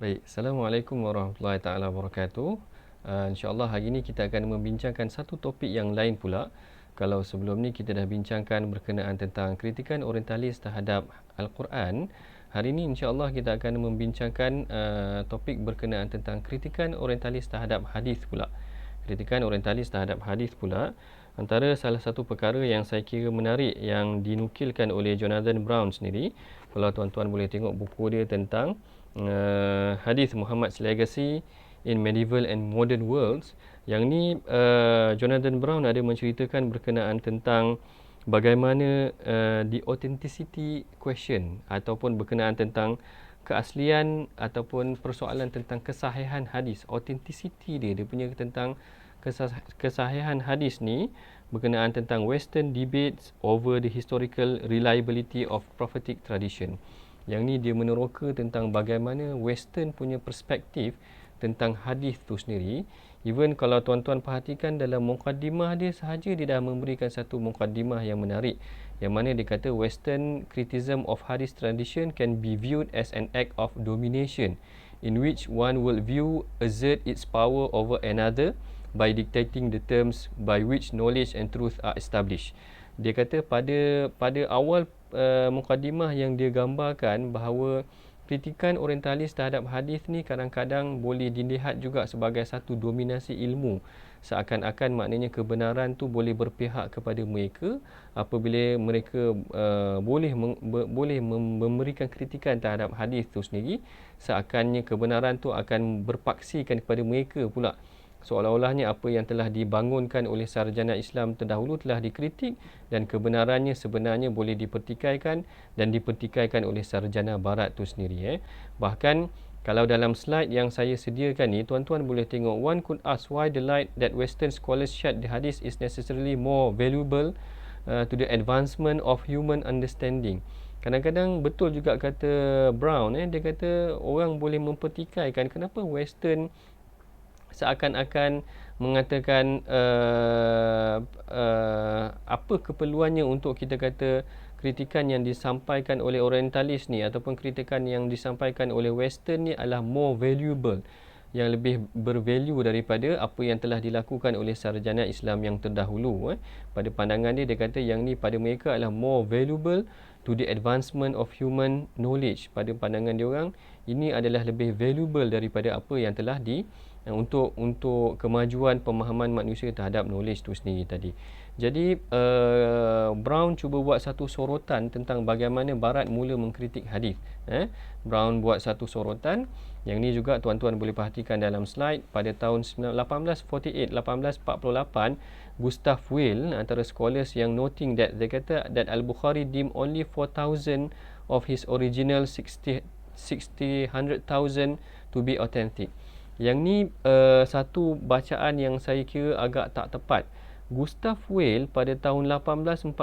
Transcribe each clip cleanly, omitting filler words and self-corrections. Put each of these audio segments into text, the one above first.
Baik, Assalamualaikum warahmatullahi taala wabarakatuh. InsyaAllah hari ini kita akan membincangkan satu topik yang lain pula. Kalau sebelum ni kita dah bincangkan berkenaan tentang kritikan orientalis terhadap Al-Quran, hari ini insyaAllah kita akan membincangkan topik berkenaan tentang kritikan orientalis terhadap hadis pula. Kritikan orientalis terhadap hadis pula, antara salah satu perkara yang saya kira menarik yang dinukilkan oleh Jonathan Brown sendiri. Kalau tuan-tuan boleh tengok buku dia tentang hadis Muhammad's Legacy in Medieval and Modern Worlds, yang ni Jonathan Brown ada menceritakan berkenaan tentang bagaimana the authenticity question ataupun berkenaan tentang keaslian ataupun persoalan tentang kesahihan hadis. Authenticity dia punya tentang kesahihan hadis ni berkenaan tentang Western debates over the historical reliability of prophetic tradition. Yang ni dia meneroka tentang bagaimana Western punya perspektif tentang hadis tu sendiri. Even kalau tuan-tuan perhatikan dalam mukaddimah dia sahaja, dia dah memberikan satu mukaddimah yang menarik, yang mana dia kata Western criticism of hadith tradition can be viewed as an act of domination in which one will view assert its power over another by dictating the terms by which knowledge and truth are established. Dia kata pada awal mukadimah yang dia gambarkan bahawa kritikan orientalis terhadap hadis ni kadang-kadang boleh dilihat juga sebagai satu dominasi ilmu, seakan-akan maknanya kebenaran tu boleh berpihak kepada mereka apabila mereka boleh memberikan kritikan terhadap hadis tu sendiri, seakannya kebenaran tu akan berpaksikan kepada mereka pula. Seolah-olahnya apa yang telah dibangunkan oleh sarjana Islam terdahulu telah dikritik dan kebenarannya sebenarnya boleh dipertikaikan dan dipertikaikan oleh sarjana barat tu sendiri. Bahkan kalau dalam slide yang saya sediakan ni, tuan-tuan boleh tengok, one could ask why the light that Western scholars shed the hadith is necessarily more valuable to the advancement of human understanding. Kadang-kadang betul juga kata Brown, dia kata orang boleh mempertikaikan kenapa Western seakan-akan mengatakan apa keperluannya untuk kita kata kritikan yang disampaikan oleh orientalis ni ataupun kritikan yang disampaikan oleh Western ni adalah more valuable, yang lebih bervalue daripada apa yang telah dilakukan oleh sarjana Islam yang terdahulu. Pada pandangan dia, dia kata yang ni pada mereka adalah more valuable to the advancement of human knowledge. Pada pandangan dia orang, ini adalah lebih valuable daripada apa yang telah untuk kemajuan pemahaman manusia terhadap knowledge tu sendiri tadi. Jadi Brown cuba buat satu sorotan tentang bagaimana Barat mula mengkritik hadis. Brown buat satu sorotan yang ni juga tuan-tuan boleh perhatikan dalam slide. Pada tahun 1848 Gustav Weil, antara scholars yang noting that dia kata that Al-Bukhari deemed only 4,000 of his original 100,000 to be authentic. Yang ni satu bacaan yang saya kira agak tak tepat. Gustav Weil pada tahun 1848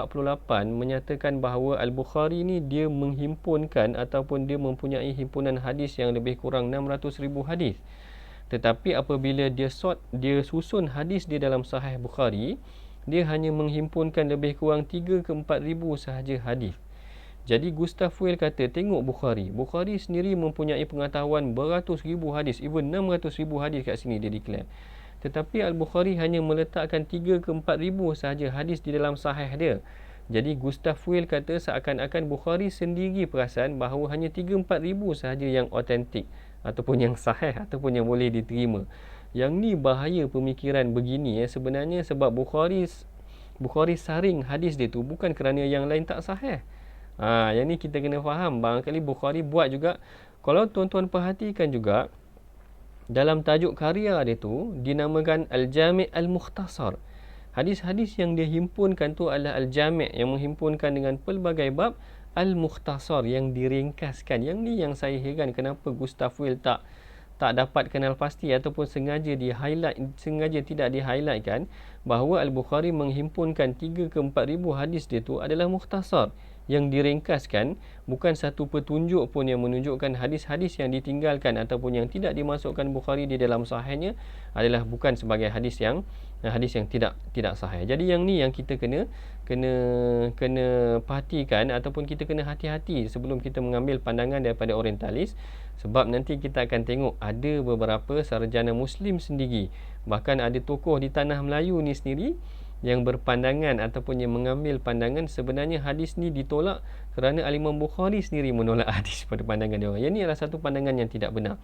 menyatakan bahawa Al-Bukhari ni dia menghimpunkan ataupun dia mempunyai himpunan hadis yang lebih kurang 600,000 hadis. Tetapi apabila dia susun hadis di dalam Sahih Bukhari, dia hanya menghimpunkan lebih kurang 3 ke 4 ribu sahaja hadis. Jadi Gustav Weil kata, tengok Bukhari sendiri mempunyai pengetahuan beratus ribu hadis, even 600,000 hadis kat sini dia declare. Tetapi Al-Bukhari hanya meletakkan 3 ke 4 ribu sahaja hadis di dalam sahih dia. Jadi Gustav Weil kata seakan-akan Bukhari sendiri perasan bahawa hanya 3-4 ribu sahaja yang autentik ataupun yang sahih ataupun yang boleh diterima. Yang ni bahaya pemikiran begini sebenarnya, sebab Bukhari saring hadis dia tu bukan kerana yang lain tak sahih. Yang ni kita kena faham. Barangkali Bukhari buat juga, kalau tuan-tuan perhatikan juga, dalam tajuk karya dia tu dinamakan Al-Jami' Al-Mukhtasar. Hadis-hadis yang dia himpunkan tu adalah Al-Jami', yang menghimpunkan dengan pelbagai bab, Al-Mukhtasar yang diringkaskan. Yang ni yang saya heran kenapa Gustav Weil tak dapat kenal pasti ataupun sengaja tidak di-highlightkan bahawa Al-Bukhari menghimpunkan 3 ke 4 ribu hadis dia tu adalah mukhtasar, yang diringkaskan, bukan satu petunjuk pun yang menunjukkan hadis-hadis yang ditinggalkan ataupun yang tidak dimasukkan Bukhari di dalam sahihnya adalah bukan sebagai hadis yang tidak sahih. Jadi yang ni yang kita kena kena perhatikan ataupun kita kena hati-hati sebelum kita mengambil pandangan daripada orientalis, sebab nanti kita akan tengok ada beberapa sarjana Muslim sendiri, bahkan ada tokoh di tanah Melayu ni sendiri yang berpandangan ataupun yang mengambil pandangan sebenarnya hadis ni ditolak kerana Al-Imam Bukhari sendiri menolak hadis pada pandangan dia orang. Yang ni adalah satu pandangan yang tidak benar.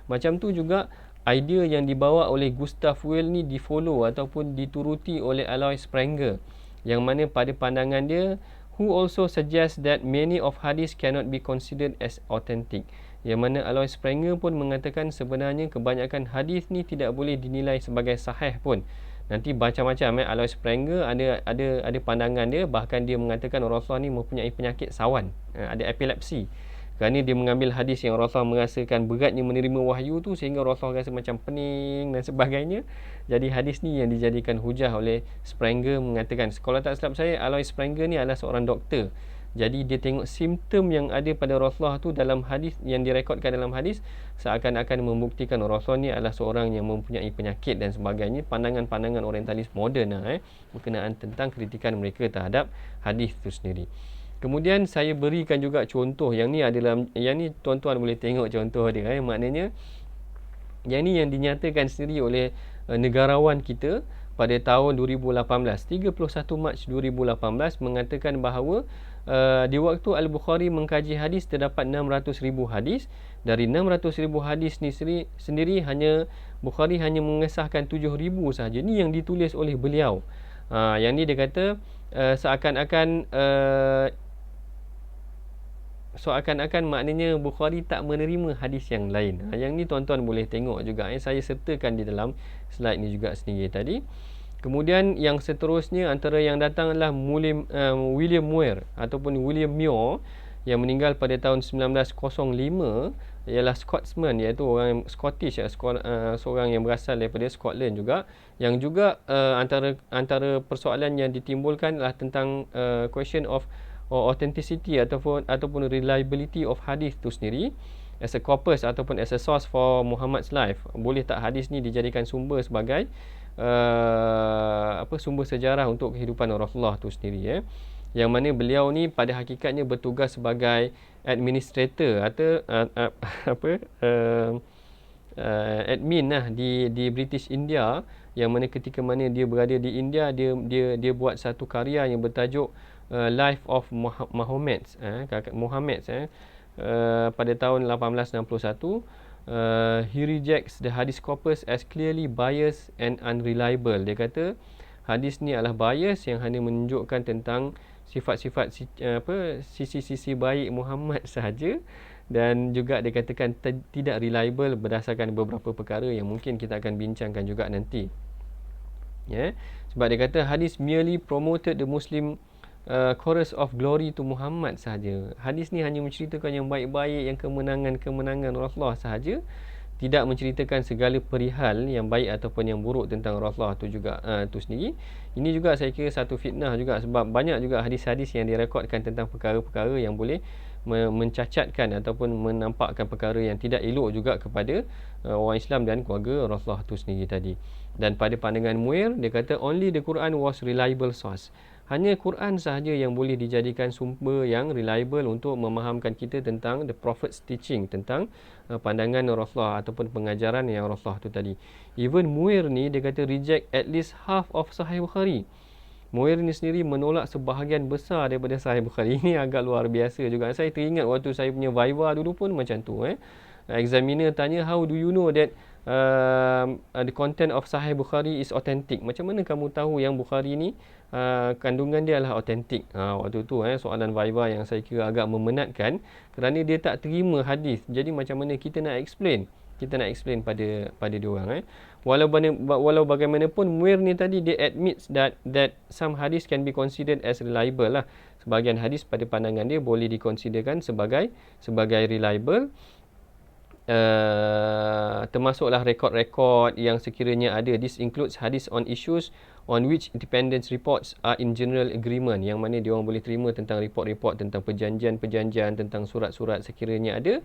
Macam tu juga idea yang dibawa oleh Gustav Weil ni di-follow ataupun dituruti oleh Alois Sprenger, yang mana pada pandangan dia, who also suggests that many of hadith cannot be considered as authentic. Yang mana Alois Sprenger pun mengatakan sebenarnya kebanyakan hadis ni tidak boleh dinilai sebagai sahih pun. Nanti macam-macam Alois Sprenger ada pandangan dia, bahkan dia mengatakan Rasulullah ni mempunyai penyakit sawan, ada epilepsi. Kerana dia mengambil hadis yang Rasulullah merasakan beratnya menerima wahyu tu sehingga Rasulullah rasa macam pening dan sebagainya. Jadi hadis ni yang dijadikan hujah oleh Sprenger, mengatakan, kalau tak silap saya, Alois Sprenger ni adalah seorang doktor. Jadi dia tengok simptom yang ada pada Rasulullah tu dalam hadis yang direkodkan dalam hadis, seakan-akan membuktikan Rasulullah ni adalah seorang yang mempunyai penyakit dan sebagainya. Pandangan-pandangan orientalis moden berkenaan tentang kritikan mereka terhadap hadis tu sendiri. Kemudian saya berikan juga contoh yang ni tuan-tuan boleh tengok contoh dia, maknanya yang ni yang dinyatakan sendiri oleh negarawan kita pada tahun 2018, 31 Mac 2018, mengatakan bahawa di waktu Al-Bukhari mengkaji hadis terdapat 600,000 hadis. Dari 600,000 hadis ni sendiri hanya Bukhari hanya mengesahkan 7,000 sahaja. Ni yang ditulis oleh beliau. Yang ni dia kata seakan-akan maknanya Bukhari tak menerima hadis yang lain. Yang ni tuan-tuan boleh tengok juga. Saya sertakan di dalam slide ni juga sendiri tadi. Kemudian yang seterusnya antara yang datang adalah William Muir ataupun William Muir yang meninggal pada tahun 1905, ialah Scotsman, iaitu orang Scottish, seorang yang berasal daripada Scotland juga, yang juga antara persoalan yang ditimbulkan adalah tentang question of authenticity ataupun reliability of hadis tu sendiri as a corpus ataupun as a source for Muhammad's life. Boleh tak hadis ni dijadikan sumber sebagai sumber sejarah untuk kehidupan Rasulullah tu sendiri, yang mana beliau ni pada hakikatnya bertugas sebagai administrator atau admin di British India, yang mana ketika mana dia berada di India, dia buat satu karya yang bertajuk Life of Muhammad pada tahun 1861. He rejects the hadith corpus as clearly biased and unreliable. Dia kata hadis ni adalah bias yang hanya menunjukkan tentang sifat-sifat sisi-sisi baik Muhammad sahaja, dan juga dikatakan tidak reliable berdasarkan beberapa perkara yang mungkin kita akan bincangkan juga nanti. Sebab dia kata hadis merely promoted the Muslim chorus of glory to Muhammad sahaja. Hadis ni hanya menceritakan yang baik-baik, yang kemenangan Rasulullah sahaja, tidak menceritakan segala perihal yang baik ataupun yang buruk tentang Rasulullah tu juga tu sendiri. Ini juga saya kira satu fitnah juga, sebab banyak juga hadis-hadis yang direkodkan tentang perkara-perkara yang boleh mencacatkan ataupun menampakkan perkara yang tidak elok juga kepada orang Islam dan keluarga Rasulullah tu sendiri tadi. Dan pada pandangan Muir, dia kata only the Quran was reliable source. Hanya Quran sahaja yang boleh dijadikan sumber yang reliable untuk memahamkan kita tentang the Prophet's teaching, tentang pandangan Rasulullah ataupun pengajaran yang Rasulullah tu tadi. Even Muir ni dia kata reject at least half of Sahih Bukhari. Muir ni sendiri menolak sebahagian besar daripada Sahih Bukhari. Ini agak luar biasa juga. Saya teringat waktu saya punya Viva dulu pun macam tu. Examiner tanya, how do you know that the content of Sahih Bukhari is authentic? Macam mana kamu tahu yang Bukhari ni kandungan dia adalah autentik? Waktu tu soalan Viva yang saya kira agak memenatkan, kerana dia tak terima hadis. Jadi macam mana kita nak explain? Kita nak explain pada dia orang. Walau bagaimanapun, Muir ni tadi dia admits that some hadis can be considered as reliable lah. Sebahagian hadis pada pandangan dia boleh dikonsiderkan sebagai reliable. Termasuklah rekod-rekod yang sekiranya ada. This includes hadis on issues on which independent reports are in general agreement, yang mana diorang boleh terima tentang report-report tentang perjanjian, tentang surat-surat sekiranya ada.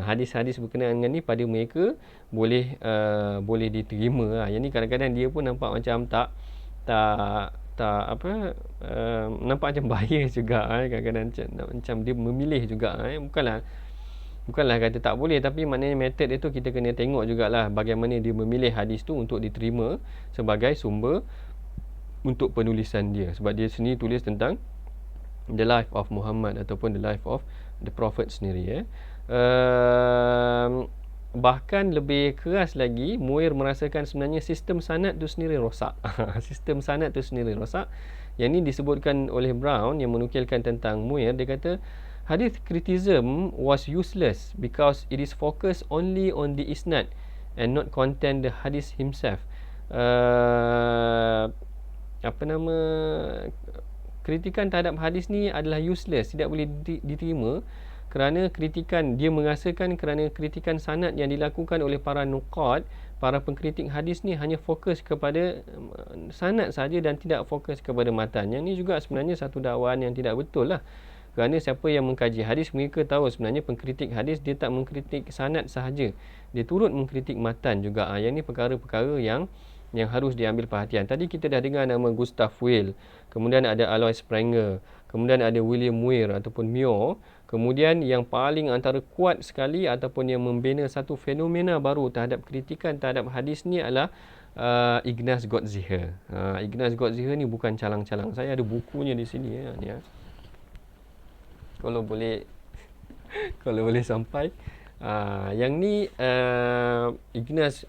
Hadis-hadis berkenaan dengan ni pada mereka boleh diterima. Yang ni kadang-kadang dia pun nampak macam tak nampak macam bahaya juga kadang-kadang macam dia memilih juga bukanlah kata tak boleh, tapi maknanya method itu kita kena tengok jugalah bagaimana dia memilih hadis tu untuk diterima sebagai sumber untuk penulisan dia, sebab dia sendiri tulis tentang the life of Muhammad ataupun the life of the Prophet sendiri. Bahkan lebih keras lagi, Muir merasakan sebenarnya sistem sanad tu sendiri rosak. Sistem sanad tu sendiri rosak. Yang ni disebutkan oleh Brown yang menukilkan tentang Muir. Dia kata hadith criticism was useless because it is focused only on the isnad and not content the hadith himself. Kritikan terhadap hadis ni adalah useless, tidak boleh diterima kerana dia merasakan kerana kritikan sanad yang dilakukan oleh para nuqad, para pengkritik hadis ni hanya fokus kepada sanad saja dan tidak fokus kepada matan. Yang ni juga sebenarnya satu dakwaan yang tidak betul lah. Kerana siapa yang mengkaji hadis, mereka tahu sebenarnya pengkritik hadis dia tak mengkritik sanad sahaja, dia turut mengkritik matan juga. Yang ni perkara-perkara yang harus diambil perhatian. Tadi kita dah dengar nama Gustav Weil, kemudian ada Alois Sprenger, kemudian ada William Muir ataupun Muir. Kemudian yang paling antara kuat sekali ataupun yang membina satu fenomena baru terhadap kritikan terhadap hadis ni adalah Ignaz Gottsieher. Ignaz Gottsieher ni bukan calang-calang. Saya ada bukunya di sini ni. Kalau boleh sampai. Yang ni Ignaz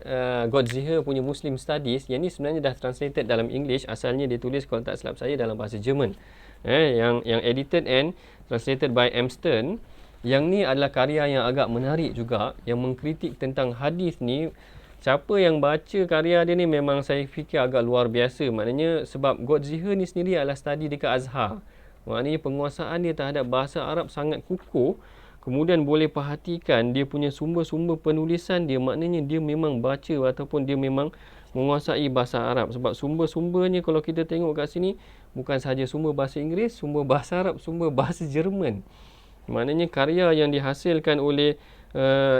Gottsieher punya Muslim Studies. Yang ni sebenarnya dah translated dalam English. Asalnya dia tulis, kalau tak silap saya, dalam bahasa Jerman. Yang edited and translated by Amston. Yang ni adalah karya yang agak menarik juga, yang mengkritik tentang hadis ni. Siapa yang baca karya dia ni memang saya fikir agak luar biasa. Maknanya sebab Gottsieher ni sendiri adalah study dekat Azhar. Maknanya penguasaan dia terhadap bahasa Arab sangat kukuh. Kemudian boleh perhatikan dia punya sumber-sumber penulisan dia. Maknanya dia memang baca ataupun dia memang menguasai bahasa Arab. Sebab sumber-sumbernya kalau kita tengok kat sini, bukan sahaja sumber bahasa Inggeris, sumber bahasa Arab, sumber bahasa Jerman. Maknanya karya yang dihasilkan oleh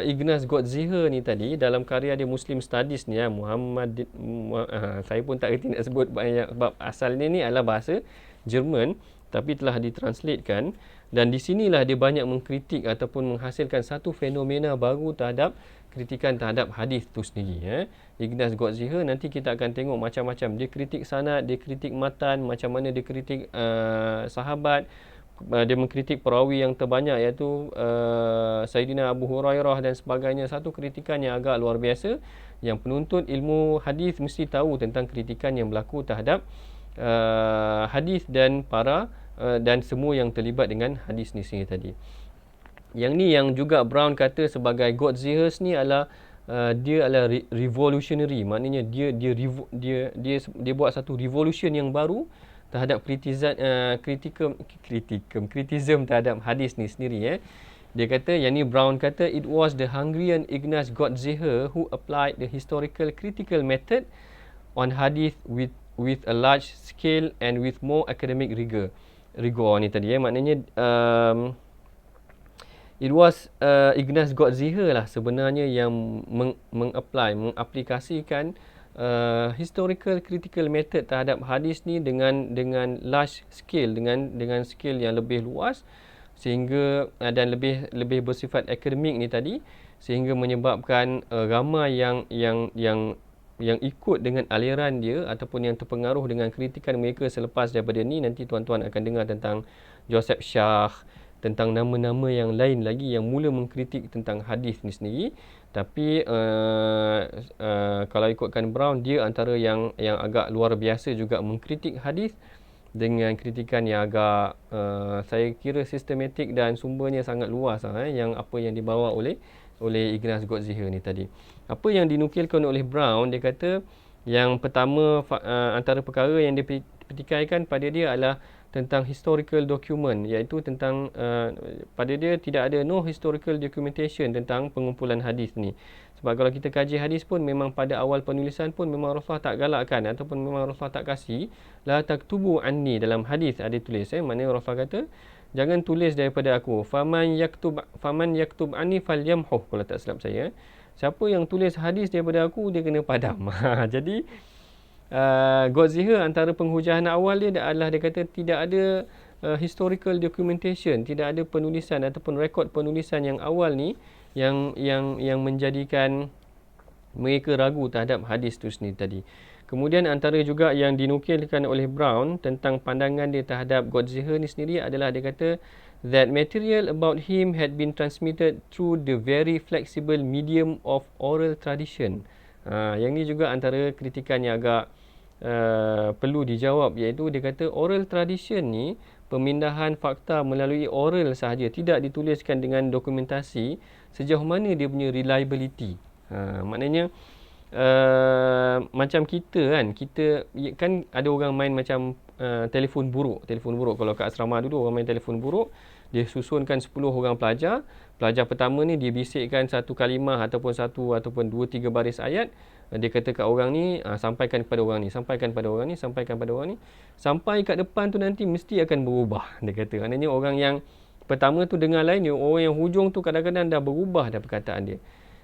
Ignaz Gottsieher ni tadi dalam karya dia Muslim Studies ni, saya pun tak kerti nak sebut banyak, sebab asalnya ni adalah bahasa Jerman tapi telah ditranslatekan. Dan di sinilah dia banyak mengkritik ataupun menghasilkan satu fenomena baru terhadap kritikan terhadap hadis tu sendiri. Ignaz Gottsieher, nanti kita akan tengok macam-macam. Dia kritik sanad, dia kritik matan, macam mana dia kritik sahabat. Dia mengkritik perawi yang terbanyak, iaitu Sayyidina Abu Hurairah dan sebagainya. Satu kritikan yang agak luar biasa, yang penuntut ilmu hadis mesti tahu tentang kritikan yang berlaku terhadap hadis dan dan semua yang terlibat dengan hadis ni sendiri tadi. Yang ni yang juga Brown kata sebagai Gottsieher ni adalah dia adalah revolutionary. Maknanya dia buat satu revolution yang baru terhadap kritisism terhadap hadis ni sendiri. Dia kata, yang ni Brown kata, it was the Hungarian Ignaz Gottsieher who applied the historical critical method on hadith with a large scale and with more academic rigor ni tadi. Maknanya it was Ignaz Gottsieher lah sebenarnya yang mengaplikasikan historical critical method terhadap hadis ni dengan large scale, dengan scale yang lebih luas, sehingga dan lebih bersifat akademik ni tadi, sehingga menyebabkan ramai yang ikut dengan aliran dia ataupun yang terpengaruh dengan kritikan mereka selepas daripada ni. Nanti tuan-tuan akan dengar tentang Joseph Shah, tentang nama-nama yang lain lagi yang mula mengkritik tentang hadis ni sendiri. Tapi kalau ikutkan Brown, dia antara yang agak luar biasa juga mengkritik hadis dengan kritikan yang agak saya kira sistematik dan sumbernya sangat luas yang dibawa oleh Ignaz Gottsieher ni tadi. Apa yang dinukilkan oleh Brown, dia kata yang pertama antara perkara yang dipertikaikan pada dia adalah tentang historical document, iaitu tentang pada dia tidak ada no historical documentation tentang pengumpulan hadis ni. Sebab kalau kita kaji hadis pun memang pada awal penulisan pun memang Rasulullah tak galakkan ataupun memang Rasulullah tak kasih la taktubu anni dalam hadis ada tulis. Maknanya Rasulullah kata jangan tulis daripada aku. Faman yaktub anni falyamhu, kalau tak silap saya. Siapa yang tulis hadis daripada aku, dia kena padam. Jadi Godziher antara penghujahan awal dia adalah dia kata tidak ada historical documentation, tidak ada penulisan ataupun rekod penulisan yang awal ni yang menjadikan mereka ragu terhadap hadis tu sendiri tadi. Kemudian antara juga yang dinukilkan oleh Brown tentang pandangan dia terhadap Godziher ni sendiri adalah dia kata that material about him had been transmitted through the very flexible medium of oral tradition. Yang ni juga antara kritikan yang agak perlu dijawab, iaitu dia kata oral tradition ni pemindahan fakta melalui oral sahaja, tidak dituliskan dengan dokumentasi, sejauh mana dia punya reliability. Maknanya macam kita kan ada orang main macam telefon buruk. Kalau kat asrama dulu orang main telefon buruk, dia susunkan 10 orang pelajar. Pelajar pertama ni dia bisikkan satu kalimah ataupun 2-3 baris ayat. Dia kata kat orang ni, sampaikan kepada orang ni, sampaikan pada orang ni, sampaikan pada orang ni. Sampai kat depan tu nanti mesti akan berubah. Dia kata, maknanya orang yang pertama tu dengar lain, orang yang hujung tu kadang-kadang dah berubah dah perkataan dia.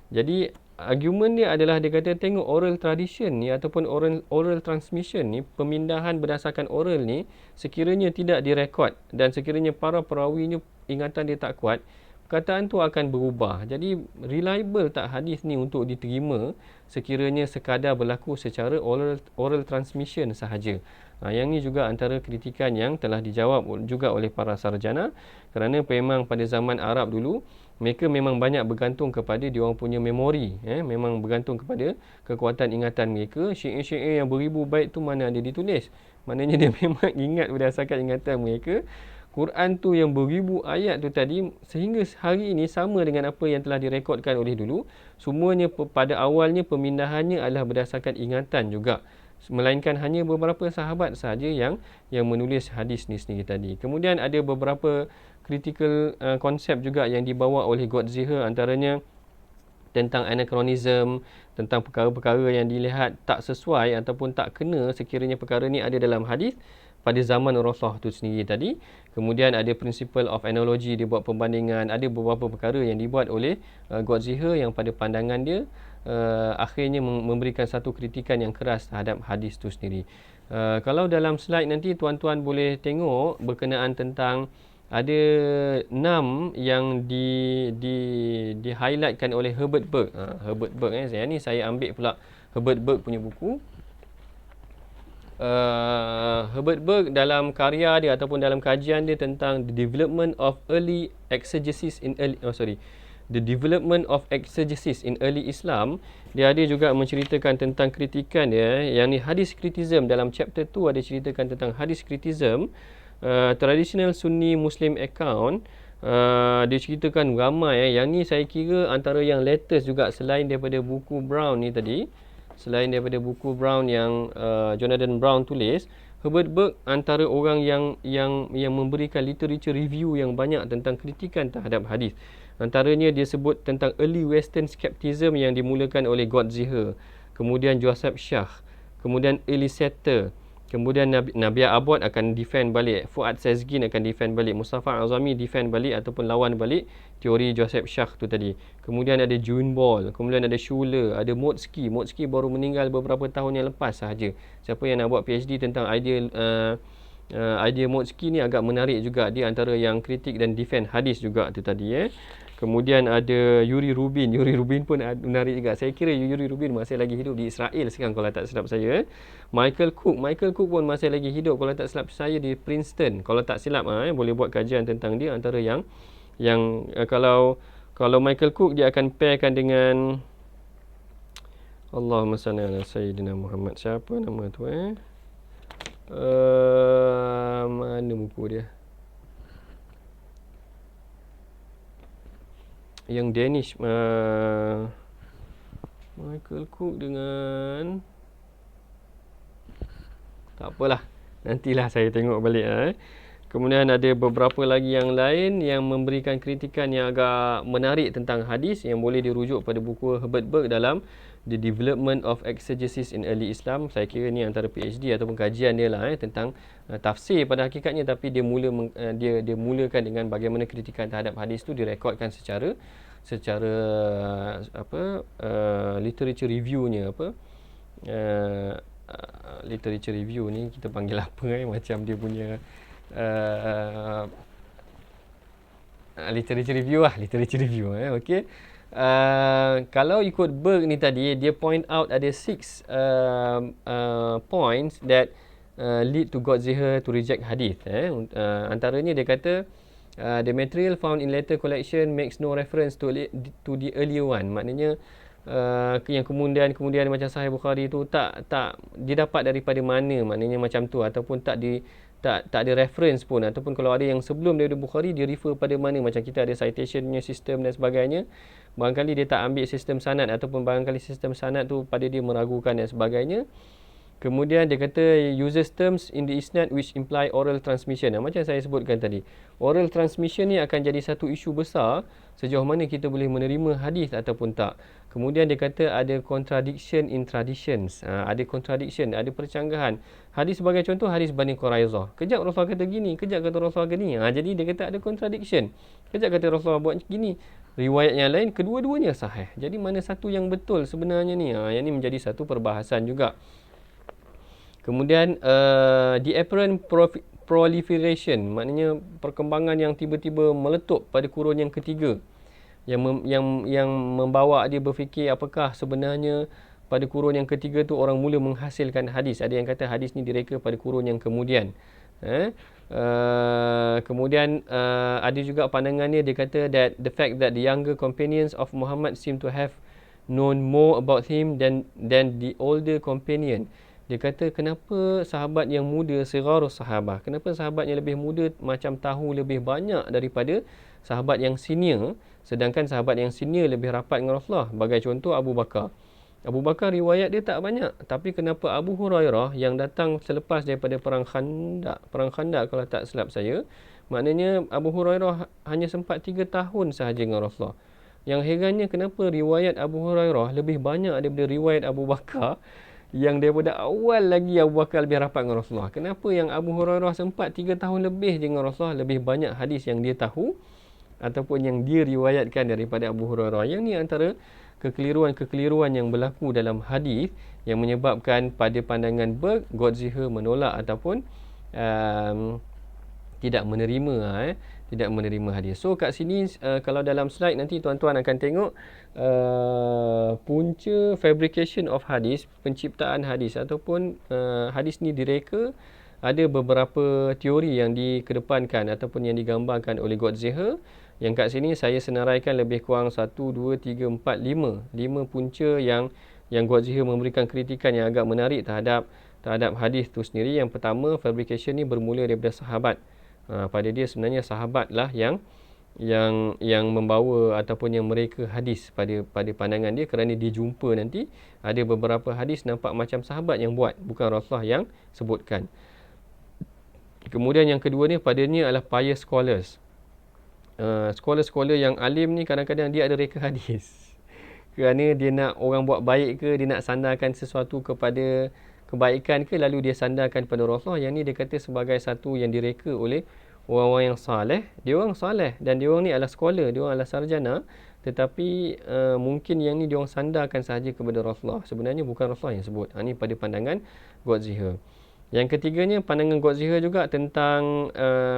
Jadi argument dia adalah dia kata tengok oral tradition ni ataupun oral transmission ni, pemindahan berdasarkan oral ni, sekiranya tidak direkod dan sekiranya para perawinya ingatan dia tak kuat, perkataan tu akan berubah. Jadi reliable tak hadis ni untuk diterima sekiranya sekadar berlaku secara oral transmission sahaja. Yang ni juga antara kritikan yang telah dijawab juga oleh para sarjana, kerana memang pada zaman Arab dulu mereka memang banyak bergantung kepada diorang punya memori, memang bergantung kepada kekuatan ingatan mereka. Syair-syair yang beribu bait tu mana ada ditulis, maknanya dia memang ingat berdasarkan ingatan mereka. Quran tu yang beribu ayat tu tadi, sehingga hari ini sama dengan apa yang telah direkodkan oleh dulu. Semuanya pada awalnya pemindahannya adalah berdasarkan ingatan juga, melainkan hanya beberapa sahabat sahaja yang menulis hadis ni sendiri tadi. Kemudian ada beberapa critical konsep juga yang dibawa oleh Godziher, antaranya tentang anachronism, tentang perkara-perkara yang dilihat tak sesuai ataupun tak kena sekiranya perkara ni ada dalam hadis pada zaman Rasulullah tu sendiri tadi. Kemudian ada principle of analogy, dia buat perbandingan. Ada beberapa perkara yang dibuat oleh Godziher yang pada pandangan dia akhirnya memberikan satu kritikan yang keras terhadap hadis tu sendiri. Kalau dalam slide nanti tuan-tuan boleh tengok berkenaan tentang ada 6 yang di highlightkan oleh Herbert Berg. Herbert Berg saya ambil pula Herbert Berg punya buku. Herbert Berg dalam karya dia ataupun dalam kajian dia tentang the development of exegesis in early Islam, dia ada juga menceritakan tentang kritikan dia, yang ni hadis criticism. Dalam chapter 2 ada ceritakan tentang hadis criticism, traditional Sunni Muslim account. Dia ceritakan ramai, yang ni saya kira antara yang latest juga selain daripada buku Brown ni tadi. Selain daripada buku Brown yang Jonathan Brown tulis, Herbert Berg antara orang yang memberikan literature review yang banyak tentang kritikan terhadap hadis. Antaranya dia sebut tentang early Western skepticism yang dimulakan oleh Godziher, kemudian Joseph Shah, kemudian Elisetter, kemudian Nabia Abbott akan defend balik, Fuad Sezgin akan defend balik, Mustafa Azami defend balik ataupun lawan balik teori Joseph Shah tu tadi. Kemudian ada Junball, kemudian ada Schuller, ada Motzki baru meninggal beberapa tahun yang lepas sahaja. Siapa yang nak buat PhD tentang idea Motzki ni agak menarik juga, dia antara yang kritik dan defend hadis juga tu tadi. Kemudian ada Yuri Rubin pun menarik juga. Saya kira Yuri Rubin masih lagi hidup di Israel sekarang kalau tak silap saya. Michael Cook pun masih lagi hidup kalau tak silap saya di Princeton. Kalau tak silap boleh buat kajian tentang dia. Antara yang kalau Michael Cook dia akan pairkan dengan Allahumma salli ala Sayyidina Muhammad. Siapa nama tu mana buku dia? Yang Danish, Michael Cook dengan, tak apalah, nantilah saya tengok balik. Kemudian ada beberapa lagi yang lain yang memberikan kritikan yang agak menarik tentang hadis, yang boleh dirujuk pada buku Herbert Berg dalam The Development of Exegesis in Early Islam. Saya kira ni antara PhD ataupun kajian dia lah tentang tafsir pada hakikatnya, tapi dia mulakan dengan bagaimana kritikan terhadap hadis tu direkodkan secara literature reviewnya literature review ni kita panggil apa macam dia punya literature review okey. Kalau ikut Berg ni tadi, dia point out ada 6 points that lead to Gottziher to reject hadith. Antaranya dia kata the material found in later collection makes no reference to the earlier one. Maknanya yang kemudian macam Sahih Bukhari tu tak didapat daripada mana, maknanya macam tu, ataupun tak ada reference pun, ataupun kalau ada yang sebelum daripada Bukhari dia refer pada mana, macam kita ada citationnya, sistem dan sebagainya. Barangkali dia tak ambil sistem sanad, ataupun barangkali sistem sanad tu pada dia meragukan dan sebagainya. Kemudian dia kata uses terms in the isnad which imply oral transmission. Macam saya sebutkan tadi, oral transmission ni akan jadi satu isu besar sejauh mana kita boleh menerima hadis ataupun tak. Kemudian dia kata ada contradiction in traditions. Ada contradiction, ada percanggahan. Hadis sebagai contoh, hadis Bani Quraizah. Kejap Rasulullah kata gini, kejap kata Rasulullah gini. Jadi dia kata ada contradiction. Kejap kata Rasulullah buat gini. Riwayat yang lain, kedua-duanya sahih. Jadi mana satu yang betul sebenarnya ni? Yang ni menjadi satu perbahasan juga. Kemudian the apparent proliferation, maknanya perkembangan yang tiba-tiba meletup pada kurun yang ketiga, yang membawa dia berfikir apakah sebenarnya pada kurun yang ketiga tu orang mula menghasilkan hadis. Ada yang kata hadis ni direka pada kurun yang kemudian. Kemudian ada juga pandangannya, dia kata that the fact that the younger companions of Muhammad seem to have known more about him than the older companion. Dia kata kenapa sahabat yang muda, sigharus sahabah, kenapa sahabat yang lebih muda macam tahu lebih banyak daripada sahabat yang senior, sedangkan sahabat yang senior lebih rapat dengan Rasulullah. Bagai contoh Abu Bakar. Abu Bakar riwayat dia tak banyak, tapi kenapa Abu Hurairah yang datang selepas daripada perang Khandaq kalau tak silap saya, maknanya Abu Hurairah hanya sempat 3 tahun sahaja dengan Rasulullah. Yang herannya kenapa riwayat Abu Hurairah lebih banyak daripada riwayat Abu Bakar, yang daripada awal lagi Abu Bakar lebih rapat dengan Rasulullah. Kenapa yang Abu Hurairah sempat 3 tahun lebih dengan Rasulullah, lebih banyak hadis yang dia tahu ataupun yang dia riwayatkan daripada Abu Hurairah. Yang ni antara kekeliruan yang berlaku dalam hadis yang menyebabkan pada pandangan Berg, Gottziher menolak ataupun tidak menerima hadis. So kat sini kalau dalam slide nanti tuan-tuan akan tengok punca fabrication of hadis, penciptaan hadis ataupun hadis ni direka. Ada beberapa teori yang dikedepankan ataupun yang digambarkan oleh Gottziher. Yang kat sini saya senaraikan lebih kurang 1, 2, 3, 4, 5 punca yang Gottziher memberikan kritikan yang agak menarik terhadap hadis tu sendiri. Yang pertama, fabrication ni bermula daripada sahabat. Pada dia sebenarnya sahabat lah yang membawa ataupun yang mereka hadis pada pandangan dia, kerana dia jumpa nanti ada beberapa hadis nampak macam sahabat yang buat, bukan Rasulullah yang sebutkan. Kemudian yang kedua ni padanya adalah pious scholars. Scholar-scholar yang alim ni kadang-kadang dia ada reka hadis. Kerana dia nak orang buat baik ke, dia nak sandarkan sesuatu kepada kebaikan ke, lalu dia sandarkan pada Rasulullah. Yang ni dia kata sebagai satu yang direka oleh orang-orang yang saleh. Dia orang saleh dan dia orang ni adalah scholar, dia orang adalah sarjana, tetapi mungkin yang ni dia orang sandarkan sahaja kepada Rasulullah. Sebenarnya bukan Rasulullah yang sebut. Ini pada pandangan Gottziher. Yang ketiganya, pandangan Gottziher juga tentang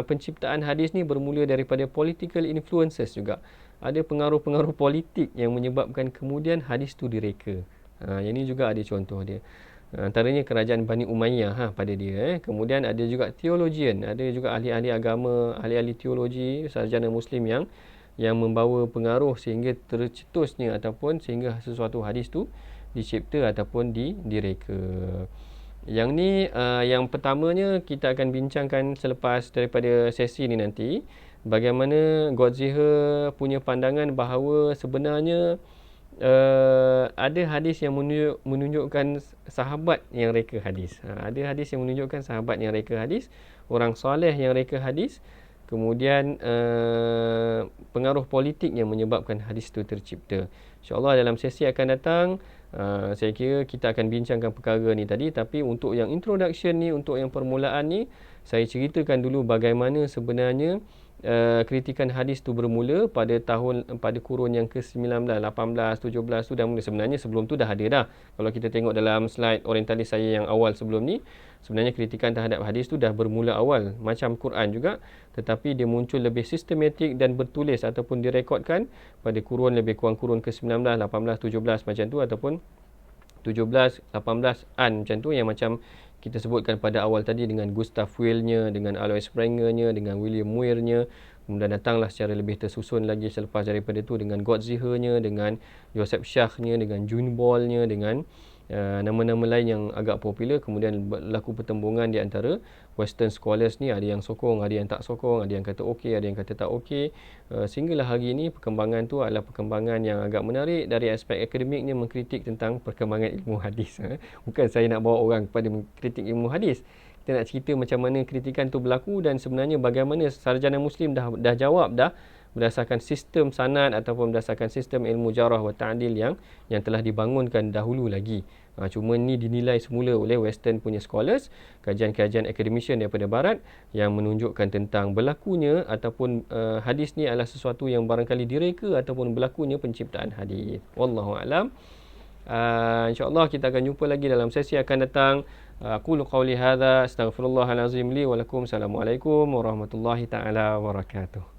penciptaan hadis ni bermula daripada political influences juga. Ada pengaruh-pengaruh politik yang menyebabkan kemudian hadis tu direka. Yang ni juga ada contoh dia. Antaranya kerajaan Bani Umayyah pada dia. Kemudian ada juga theologian, ada juga ahli-ahli agama, ahli-ahli teologi, sarjana muslim yang membawa pengaruh sehingga tercetusnya ataupun sehingga sesuatu hadis tu dicipta ataupun direka. Yang ni yang pertamanya kita akan bincangkan selepas daripada sesi ni nanti, bagaimana Gottziher punya pandangan bahawa sebenarnya ada hadis yang menunjukkan sahabat yang reka hadis. Ada hadis yang menunjukkan sahabat yang reka hadis, orang soleh yang reka hadis. Kemudian pengaruh politik yang menyebabkan hadis itu tercipta. InsyaAllah dalam sesi akan datang saya kira kita akan bincangkan perkara ni tadi. Tapi untuk yang introduction ni, untuk yang permulaan ni, saya ceritakan dulu bagaimana sebenarnya kritikan hadis tu bermula pada kurun yang ke-19, 18, 17 tu dah mula. Sebenarnya sebelum tu dah ada dah. Kalau kita tengok dalam slide orientalis saya yang awal sebelum ni, sebenarnya kritikan terhadap hadis tu dah bermula awal, macam Quran juga, tetapi dia muncul lebih sistematik dan bertulis ataupun direkodkan pada kurun lebih kurang kurun ke-19, 18, 17 macam tu, ataupun 17, 18 macam tu, yang macam kita sebutkan pada awal tadi, dengan Gustav Weil-nya, dengan Alois Sprenger-nya, dengan William Muir-nya. Kemudian datanglah secara lebih tersusun lagi selepas daripada tu dengan Gottziher-nya, dengan Joseph Schach-nya, dengan Junbol-nya, dengan nama-nama lain yang agak popular. Kemudian berlaku pertembungan di antara Western scholars ni, ada yang sokong, ada yang tak sokong, ada yang kata okey, ada yang kata tak okey. Sehinggalah hari ini perkembangan tu adalah perkembangan yang agak menarik dari aspek akademiknya, mengkritik tentang perkembangan ilmu hadis. Bukan saya nak bawa orang kepada mengkritik ilmu hadis. Kita nak cerita macam mana kritikan tu berlaku dan sebenarnya bagaimana sarjana Muslim dah jawab dah berdasarkan sistem sanad ataupun berdasarkan sistem ilmu jarah wa ta'dil yang telah dibangunkan dahulu lagi. Cuma ni dinilai semula oleh Western punya scholars, kajian-kajian academician daripada barat, yang menunjukkan tentang berlakunya ataupun hadis ni adalah sesuatu yang barangkali direka ataupun berlakunya penciptaan hadis. Wallahu a'lam. InsyaAllah kita akan jumpa lagi dalam sesi akan datang. Aqulu qawli hadha, astaghfirullahalazim li wa lakum. Assalamualaikum warahmatullahi taala wabarakatuh.